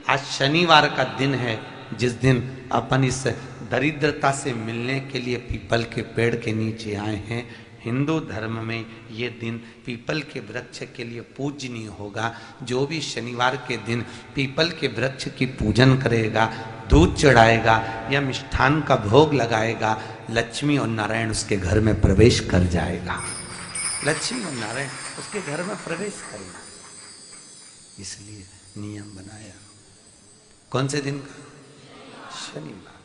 आज शनिवार का दिन है, जिस दिन अपन इस दरिद्रता से मिलने के लिए पीपल के पेड़ के नीचे आए हैं। हिंदू धर्म में ये दिन पीपल के वृक्ष के लिए पूजनीय होगा। जो भी शनिवार के दिन पीपल के वृक्ष की पूजन करेगा, दूध चढ़ाएगा या मिष्ठान का भोग लगाएगा, लक्ष्मी और नारायण उसके घर में प्रवेश कर जाएगा। लक्ष्मी और नारायण उसके घर में प्रवेश करेगा। इसलिए नियम बनाया। कौन से दिन का? शनिवार।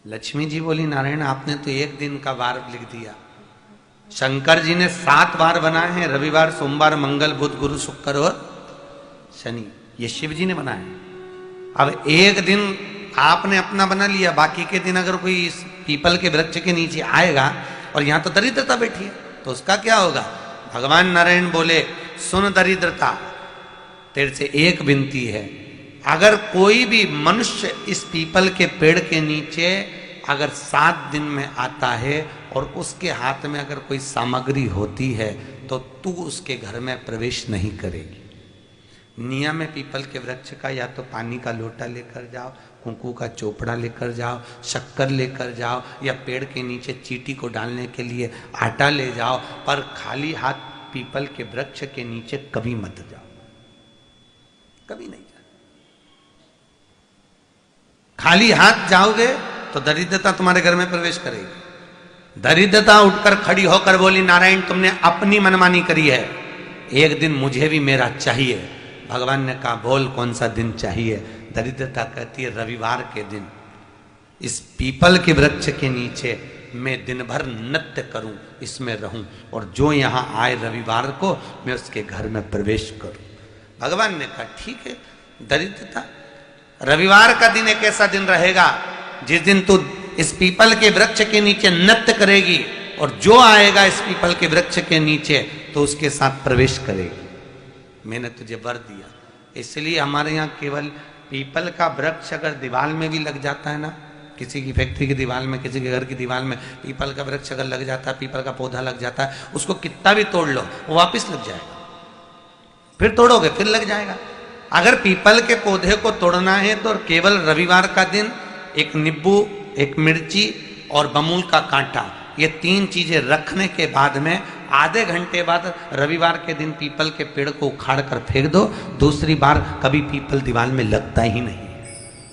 लक्ष्मी जी बोली, नारायण आपने तो एक दिन का वार लिख दिया। शंकर जी ने 7 वार बनाए हैं, रविवार, सोमवार, मंगल, बुध, गुरु, शुक्र और शनि। ये शिव जी ने बनाए। अब एक दिन आपने अपना बना लिया, बाकी के दिन अगर कोई इस पीपल के वृक्ष के नीचे आएगा और यहां तो दरिद्रता बैठी है, तो उसका क्या होगा? भगवान नारायण बोले, सुन दरिद्रता, तेरे से एक विनती है, अगर कोई भी मनुष्य इस पीपल के पेड़ के नीचे अगर 7 दिन में आता है और उसके हाथ में अगर कोई सामग्री होती है तो तू उसके घर में प्रवेश नहीं करेगी। नियम है पीपल के वृक्ष का, या तो पानी का लोटा लेकर जाओ, कुंकू का चोपड़ा लेकर जाओ, शक्कर लेकर जाओ, या पेड़ के नीचे चींटी को डालने के लिए आटा ले जाओ, पर खाली हाथ पीपल के वृक्ष के नीचे कभी मत जाओ, कभी नहीं। खाली हाथ जाओगे तो दरिद्रता तुम्हारे घर में प्रवेश करेगी। दरिद्रता उठकर खड़ी होकर बोली, नारायण तुमने अपनी मनमानी करी है, एक दिन मुझे भी मेरा चाहिए। भगवान ने कहा, बोल कौन सा दिन चाहिए? दरिद्रता कहती है, रविवार के दिन इस पीपल के वृक्ष के नीचे मैं दिन भर नृत्य करूं, इसमें रहूं, और जो यहां आए रविवार को मैं उसके घर में प्रवेश करूं। भगवान ने कहा, ठीक है। दरिद्रता, रविवार का दिन एक ऐसा दिन रहेगा जिस दिन तू इस पीपल के वृक्ष के नीचे नृत्य करेगी और जो आएगा इस पीपल के वृक्ष के नीचे तो उसके साथ प्रवेश करेगी। मैंने तुझे वर दिया। इसलिए हमारे यहाँ केवल पीपल का वृक्ष अगर दीवार में भी लग जाता है ना, किसी की फैक्ट्री की दीवार में, किसी के घर की दीवार में पीपल का वृक्ष अगर लग जाता है, पीपल का पौधा लग जाता है, उसको कितना भी तोड़ लो वो वापिस लग जाएगा। फिर तोड़ोगे फिर लग जाएगा। अगर पीपल के पौधे को तोड़ना है तो केवल रविवार का दिन एक नींबू, एक मिर्ची और बमूल का कांटा, ये 3 चीजें रखने के बाद में आधे घंटे बाद रविवार के दिन पीपल के पेड़ को उखाड़ कर फेंक दो। दूसरी बार कभी पीपल दीवार में लगता ही नहीं,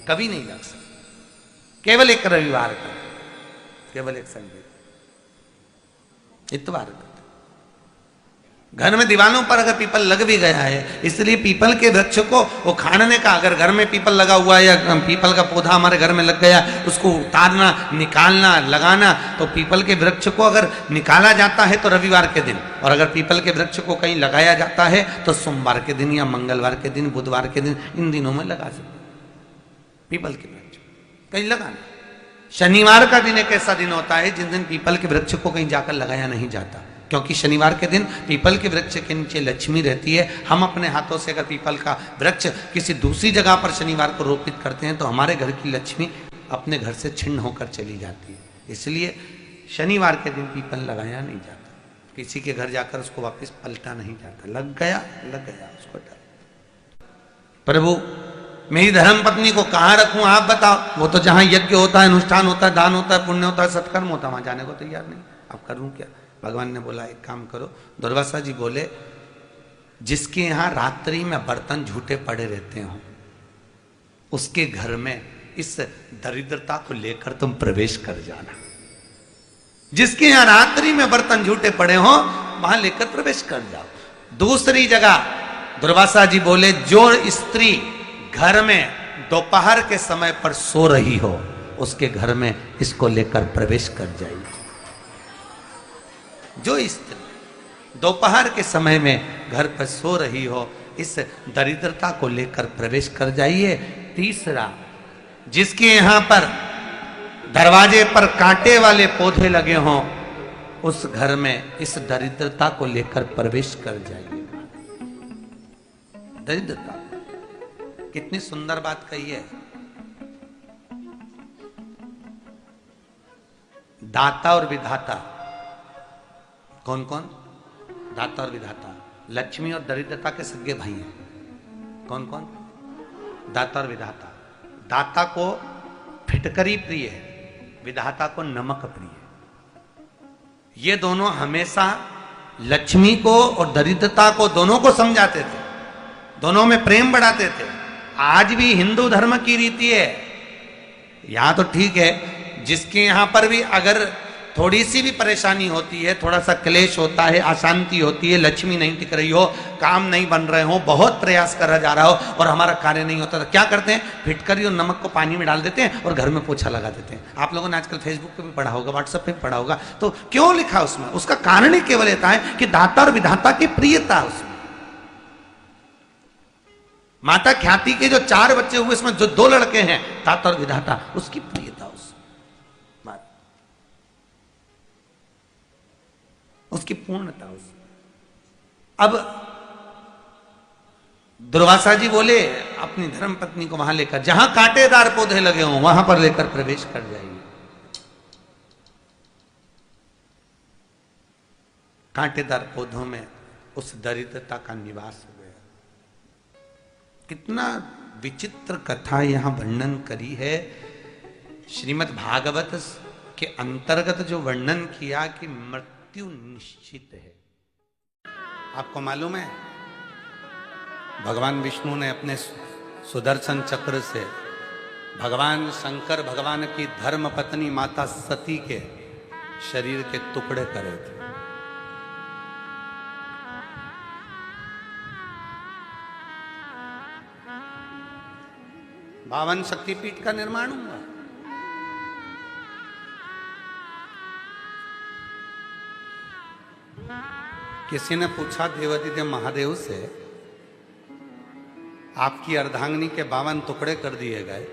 कभी नहीं लग सकता। केवल एक रविवार का, केवल एक संडे, इतवार का। घर में दीवानों पर अगर पीपल लग भी गया है, इसलिए पीपल के वृक्ष को उखाड़ने का, अगर घर में पीपल लगा हुआ है या पीपल का पौधा हमारे घर में लग गया, उसको उतारना, निकालना, लगाना, तो पीपल के वृक्ष को अगर निकाला जाता है तो रविवार के दिन, और अगर पीपल के वृक्ष को कहीं लगाया जाता है तो सोमवार के दिन या मंगलवार के दिन, बुधवार के दिन, इन दिनों में लगा सकते पीपल के वृक्ष कहीं लगाना। शनिवार का दिन एक ऐसा दिन होता है जिस दिन पीपल के वृक्ष को कहीं जाकर लगाया नहीं जाता, क्योंकि शनिवार के दिन पीपल के वृक्ष के नीचे लक्ष्मी रहती है। हम अपने हाथों से अगर पीपल का वृक्ष किसी दूसरी जगह पर शनिवार को रोपित करते हैं तो हमारे घर की लक्ष्मी अपने घर से छिन्न होकर चली जाती है। इसलिए शनिवार के दिन पीपल लगाया नहीं जाता, किसी के घर जाकर उसको वापस पलटा नहीं जाता। लग गया उसको डाल। प्रभु मेरी धर्म पत्नी को कहाँ रखूं आप बताओ? वो तो जहां यज्ञ होता है, अनुष्ठान होता है, दान होता है, पुण्य होता है, सत्कर्म होता है, वहां जाने को तैयार नहीं। अब करूं क्या? भगवान ने बोला, एक काम करो। दुर्वासा जी बोले, जिसके यहां रात्रि में बर्तन झूठे पड़े रहते हो उसके घर में इस दरिद्रता को लेकर तुम प्रवेश कर जाना। जिसके यहां रात्रि में बर्तन झूठे पड़े हो वहां लेकर प्रवेश कर जाओ। दूसरी जगह दुर्वासा जी बोले, जो स्त्री घर में दोपहर के समय पर सो रही हो उसके घर में इसको लेकर प्रवेश कर जाइए। जो स्त्री दोपहर के समय में घर पर सो रही हो इस दरिद्रता को लेकर प्रवेश कर जाइए। तीसरा, जिसके यहां पर दरवाजे पर कांटे वाले पौधे लगे हों उस घर में इस दरिद्रता को लेकर प्रवेश कर जाइए। दरिद्रता, कितनी सुंदर बात कही है। दाता और विधाता, कौन कौन? दाता और विधाता। लक्ष्मी और दरिद्रता के सगे भाई हैं। कौन कौन? दाता और विधाता। दाता को फिटकरी प्रिय है, विधाता को नमक प्रिय है। ये दोनों हमेशा लक्ष्मी को और दरिद्रता को दोनों को समझाते थे, दोनों में प्रेम बढ़ाते थे। आज भी हिंदू धर्म की रीति है, यहां तो ठीक है, जिसके यहां पर भी अगर थोड़ी सी भी परेशानी होती है, थोड़ा सा क्लेश होता है, अशांति होती है, लक्ष्मी नहीं टिक रही हो, काम नहीं बन रहे हो, बहुत प्रयास करा जा रहा हो और हमारा कार्य नहीं होता, तो क्या करते हैं? फिटकरी और नमक को पानी में डाल देते हैं और घर में पोछा लगा देते हैं। आप लोगों ने आजकल फेसबुक पे भी पढ़ा होगा, व्हाट्सएप पे भी पढ़ा होगा। तो क्यों लिखा उसमें? उसका कारण ही केवल ये है कि दाता और विधाता की प्रियता उसमें। माता ख्याति के जो 4 बच्चे हुए, इसमें जो 2 लड़के हैं, दाता और विधाता, उसकी प्रियता उसकी पूर्णता उसमें। अब दुर्वासा जी बोले अपनी धर्म पत्नी को वहां लेकर, जहां कांटेदार पौधे लगे हों वहां पर लेकर प्रवेश कर जाइए। कांटेदार पौधों में उस दरिद्रता का निवास हो गया। कितना विचित्र कथा यहां वर्णन करी है। श्रीमद् भागवत के अंतर्गत जो वर्णन किया कि मृत्यु निश्चित है। आपको मालूम है, भगवान विष्णु ने अपने सुदर्शन चक्र से भगवान शंकर भगवान की धर्म पत्नी माता सती के शरीर के टुकड़े करे थे। बावन शक्तिपीठ का निर्माण हुआ। किसी ने पूछा देवादिदेव महादेव से, आपकी अर्धांगिनी के 52 टुकड़े कर दिए गए,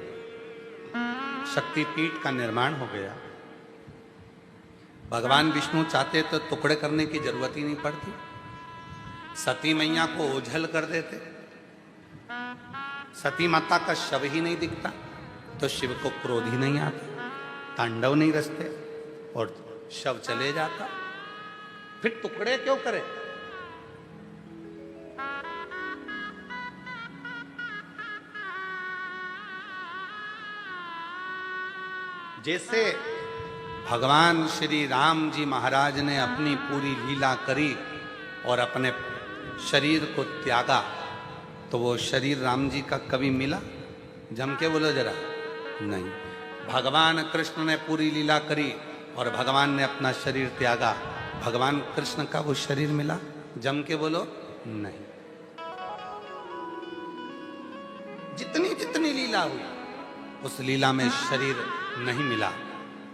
शक्तिपीठ का निर्माण हो गया, भगवान विष्णु चाहते तो टुकड़े करने की जरूरत ही नहीं पड़ती, सती मैया को ओझल कर देते, सती माता का शव ही नहीं दिखता, तो शिव को क्रोध ही नहीं आता, तांडव नहीं रचते और शव चले जाता। फिर टुकड़े क्यों करें? जैसे भगवान श्री राम जी महाराज ने अपनी पूरी लीला करी और अपने शरीर को त्यागा, तो वो शरीर राम जी का कभी मिला? जम के बोलो जरा, नहीं। भगवान कृष्ण ने पूरी लीला करी और भगवान ने अपना शरीर त्यागा, भगवान कृष्ण का वो शरीर मिला? जम के बोलो, नहीं। जितनी जितनी लीला हुई, उस लीला में शरीर नहीं मिला।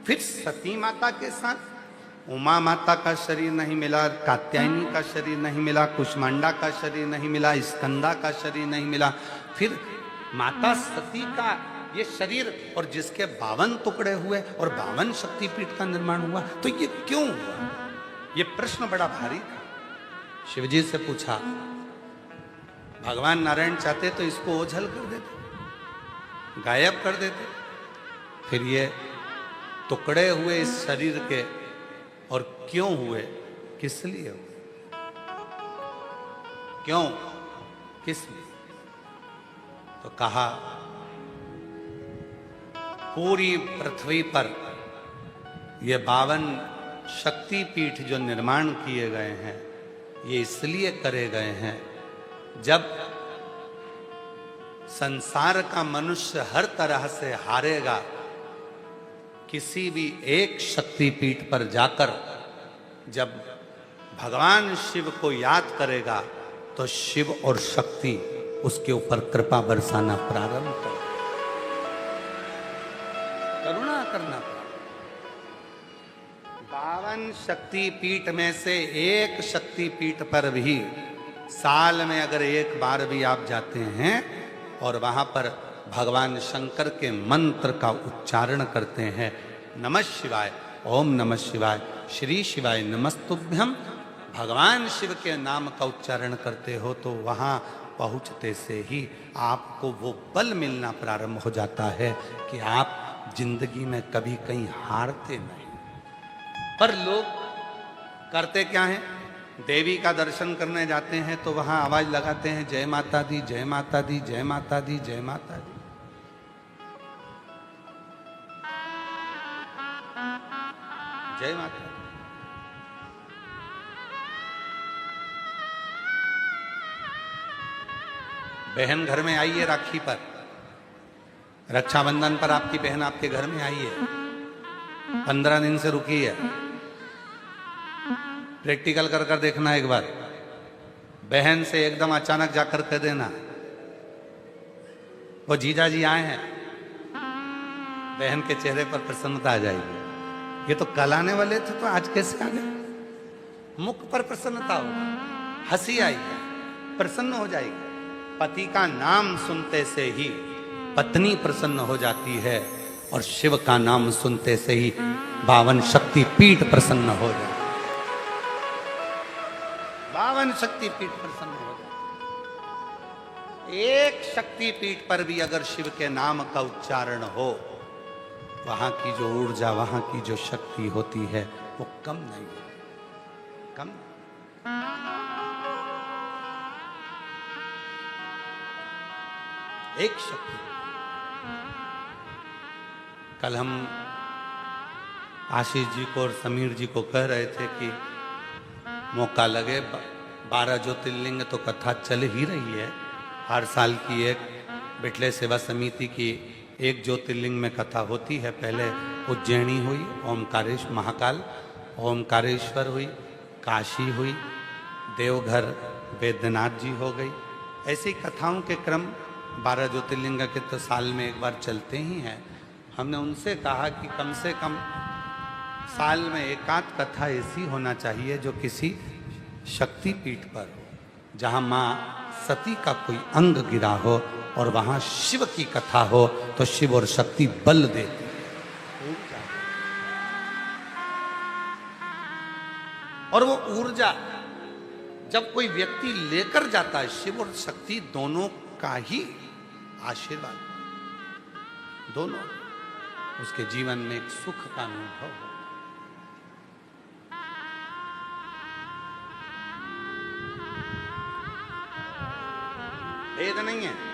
फिर सती माता के साथ उमा माता का शरीर नहीं मिला, कात्यायनी का शरीर नहीं मिला, कुष्मांडा का शरीर नहीं मिला, स्कंदा का शरीर नहीं मिला। फिर माता सती का ये शरीर और जिसके 52 टुकड़े हुए और 52 शक्तिपीठ का निर्माण हुआ, तो ये क्यों हुआ? ये प्रश्न बड़ा भारी था। शिवजी से पूछा, भगवान नारायण चाहते तो इसको ओझल कर देते, गायब कर देते, फिर ये टुकड़े हुए इस शरीर के, और क्यों हुए, किस लिए हुए, क्यों, किस लिए? तो कहा, पूरी पृथ्वी पर ये 52 शक्तिपीठ जो निर्माण किए गए हैं, ये इसलिए करे गए हैं, जब संसार का मनुष्य हर तरह से हारेगा, किसी भी एक शक्तिपीठ पर जाकर जब भगवान शिव को याद करेगा, तो शिव और शक्ति उसके ऊपर कृपा बरसाना प्रारंभ कर, करुणा करना। 52 शक्तिपीठ में से एक शक्तिपीठ पर भी साल में अगर एक बार भी आप जाते हैं और वहां पर भगवान शंकर के मंत्र का उच्चारण करते हैं, नमः शिवाय, ओम नमः शिवाय, श्री शिवाय नमस्तुभ्यम, भगवान शिव के नाम का उच्चारण करते हो, तो वहां पहुंचते से ही आपको वो बल मिलना प्रारंभ हो जाता है कि आप जिंदगी में कभी कहीं हारते नहीं। पर लोग करते क्या हैं? देवी का दर्शन करने जाते हैं तो वहां आवाज लगाते हैं, जय माता दी, जय माता दी, जय माता दी, जय माता दी। जय माता दी। बहन घर में आई है राखी पर, रक्षाबंधन पर आपकी बहन आपके घर में आई है, 15 दिन से रुकी है। प्रैक्टिकल कर कर देखना एक बार, बहन से एकदम अचानक जाकर कह देना, वो जीजा जी आए हैं, बहन के चेहरे पर प्रसन्नता आ जाएगी। ये तो कल आने वाले थे तो आज कैसे आ गए? मुख पर प्रसन्नता होगी, हंसी आएगी, प्रसन्न हो जाएगी। पति का नाम सुनते से ही पत्नी प्रसन्न हो जाती है, और शिव का नाम सुनते से ही 52 शक्ति पीठ प्रसन्न हो जाती है। 52 शक्ति पीठ प्रसन्न हो जाती। एक शक्ति पीठ पर भी अगर शिव के नाम का उच्चारण हो, वहां की जो ऊर्जा, वहां की जो शक्ति होती है वो कम नहीं है, कम। एक शक्ति। कल हम आशीष जी को और समीर जी को कह रहे थे कि मौका लगे, 12 ज्योतिर्लिंग तो कथा चल ही रही है। हर साल की एक बिटले सेवा समिति की एक ज्योतिर्लिंग में कथा होती है। पहले उज्जैनी हुई, ओमकारेश्वर महाकाल, ओमकारेश्वर हुई, काशी हुई, देवघर वैद्यनाथ जी हो गई। ऐसी कथाओं के क्रम 12 ज्योतिर्लिंग के तो साल में एक बार चलते ही हैं। हमने उनसे कहा कि कम से कम साल में एकाध कथा ऐसी होना चाहिए जो किसी शक्ति पीठ पर हो, जहाँ माँ सती का कोई अंग गिरा हो और वहाँ शिव की कथा हो, तो शिव और शक्ति बल देती है, और वो ऊर्जा जब कोई व्यक्ति लेकर जाता है, शिव और शक्ति दोनों का ही आशीर्वाद, दोनों उसके जीवन में एक सुख का अनुभव हो। भेद नहीं है।